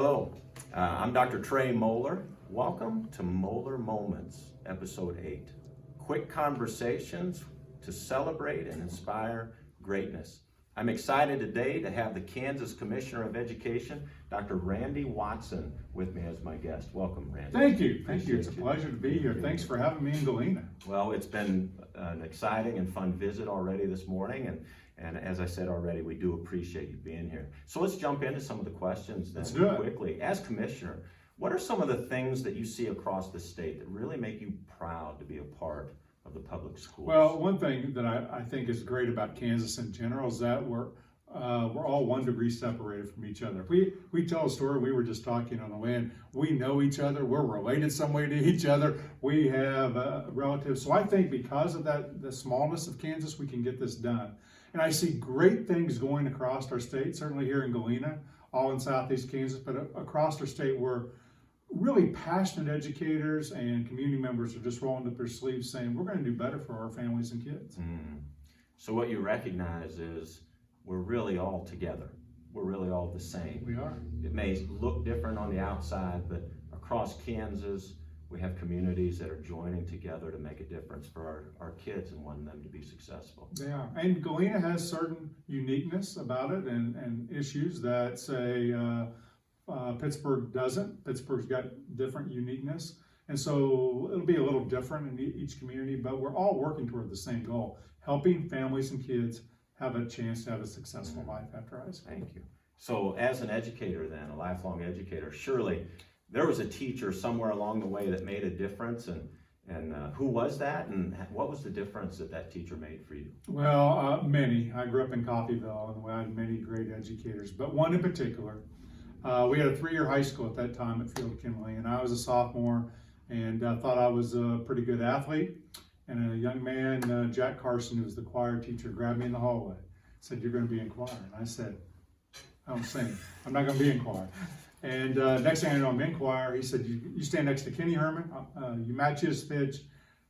Hello, I'm Dr. Trey Moeller. Welcome to Moeller Moments, Episode 8. Quick conversations to celebrate and inspire greatness. I'm excited today to have the Kansas Commissioner of Education, Dr. Randy Watson, with me as my guest. Welcome, Randy. Thank you. It's a pleasure to be here. Thanks for having me in Galena. Well, it's been an exciting and fun visit already this morning, and as I said already, we do appreciate you being here. So let's jump into some of the questions then quickly. As Commissioner, what are some of the things that you see across the state that really make you proud to be a part of the public schools? Well, one thing that I think is great about Kansas in general is that we're all 1 degree separated from each other. We tell a story. We were just talking on the way in. We know each other. We're related some way to each other. We have relatives. So I think because of that, the smallness of Kansas, we can get this done. And I see great things going across our state, certainly here in Galena, all in southeast Kansas, but across our state we're really passionate educators and community members are just rolling up their sleeves saying, we're going to do better for our families and kids. So what you recognize is we're really all together. We're really all the same. We are. It may look different on the outside, but across Kansas, we have communities that are joining together to make a difference for our kids and wanting them to be successful. They are. And Galena has certain uniqueness about it and issues that, say, Pittsburgh doesn't. Pittsburgh's got different uniqueness. And so it'll be a little different in each community, but we're all working toward the same goal, helping families and kids have a chance to have a successful life after high school. Thank you. So as an educator then, a lifelong educator, surely there was a teacher somewhere along the way that made a difference, and who was that, and what was the difference that teacher made for you? Well, many. I grew up in Coffeyville, and we had many great educators, but one in particular. We had a 3-year high school at that time at Field Kinley, and I was a sophomore, and thought I was a pretty good athlete. And a young man, Jack Carson, who was the choir teacher, grabbed me in the hallway, said, "You're going to be in choir." And I said, "I don't sing. I'm not going to be in choir." And next thing I know, I'm in choir. He said, you stand next to Kenny Herman. You match his pitch.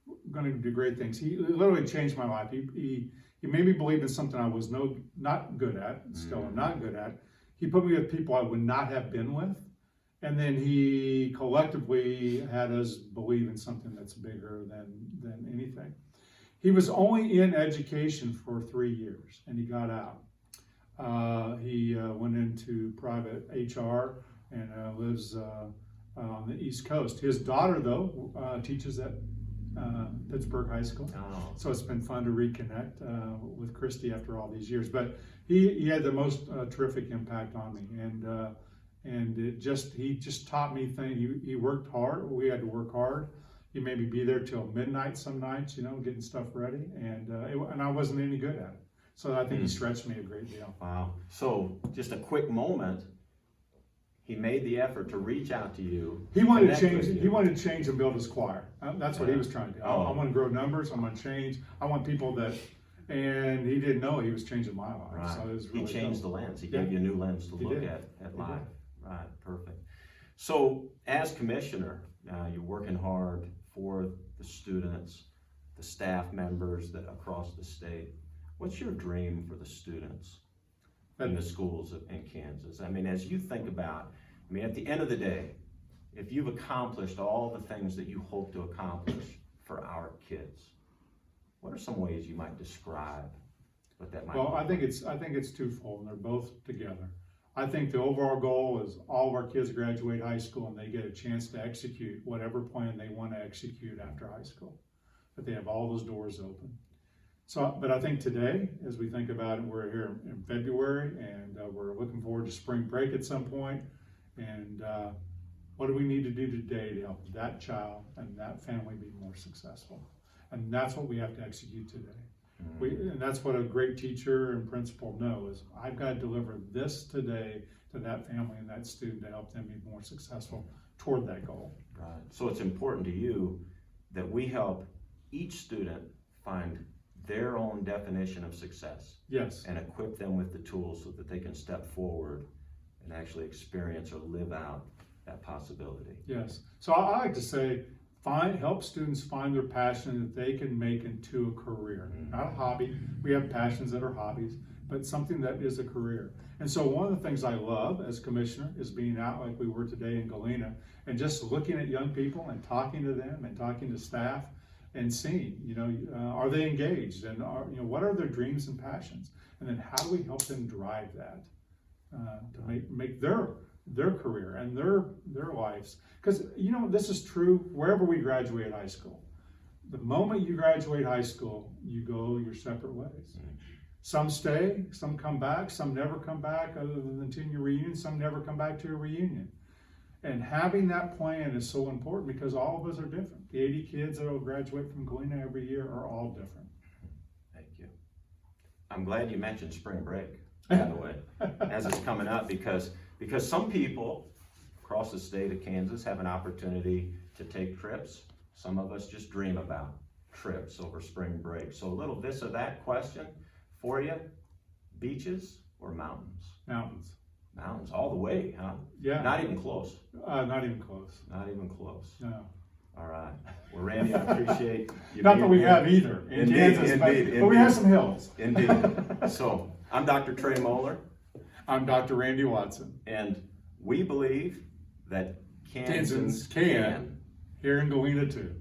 We're going to do great things. He literally changed my life. He made me believe in something I was not good at, still I'm not good at. He put me with people I would not have been with. And then he collectively had us believe in something that's bigger than anything. He was only in education for 3 years, and he got out. He went into private HR and lives on the East Coast. His daughter, though, teaches at Pittsburgh High School. Oh. So it's been fun to reconnect with Christy after all these years. But he had the most terrific impact on me, and he just taught me things. He worked hard. We had to work hard. He made me be there till midnight some nights, getting stuff ready, and I wasn't any good at it. So I think he stretched me a great deal. Wow. So just a quick moment, he made the effort to reach out to you. He wanted to change. He wanted to change and build his choir. That's what he was trying to do. Oh. I want to grow numbers. I want to change. I want people that, and he didn't know he was changing my life. Right. So it was really he changed cool. the lens. He gave you a new lens to look at life. Right. Perfect. So as commissioner, you're working hard for the students, the staff members that across the state. What's your dream for the students in the schools in Kansas? I mean, as you think about, at the end of the day, if you've accomplished all the things that you hope to accomplish for our kids, what are some ways you might describe what that might be? Well, I think it's twofold, and they're both together. I think the overall goal is all of our kids graduate high school and they get a chance to execute whatever plan they want to execute after high school, that they have all those doors open. So, but I think today, as we think about it, we're here in February, and we're looking forward to spring break at some point. And what do we need to do today to help that child and that family be more successful? And that's what we have to execute today. And that's what a great teacher and principal know is, I've got to deliver this today to that family and that student to help them be more successful toward that goal. Right. So it's important to you that we help each student find their own definition of success. Yes. And equip them with the tools so that they can step forward and actually experience or live out that possibility. Yes. So I like to say, help students find their passion that they can make into a career, not a hobby. We have passions that are hobbies. but something that is a career. And so one of the things I love as commissioner is being out like we were today in Galena and just looking at young people and talking to them and talking to staff and seeing, are they engaged, and what are their dreams and passions, and then how do we help them drive that to make their career and their lives. Because this is true wherever we graduate high school. The moment you graduate high school, you go your separate ways. Some stay, some come back, some never come back other than the 10-year reunion, some never come back to a reunion. And having that plan is so important because all of us are different. The 80 kids that will graduate from Galena every year are all different. Thank you. I'm glad you mentioned spring break, by the way, as it's coming up, because some people across the state of Kansas have an opportunity to take trips. Some of us just dream about trips over spring break. So a little this or that question for you: beaches or mountains? Mountains. Mountains, all the way, huh? Yeah. Not even close. Not even close. Not even close. No. All right. Well, Randy, I appreciate you. Not that we here. have either in Kansas, but we have some hills. Indeed. So I'm Dr. Trey Moeller. I'm Dr. Randy Watson. And we believe that Kansans can. Here in Galena too.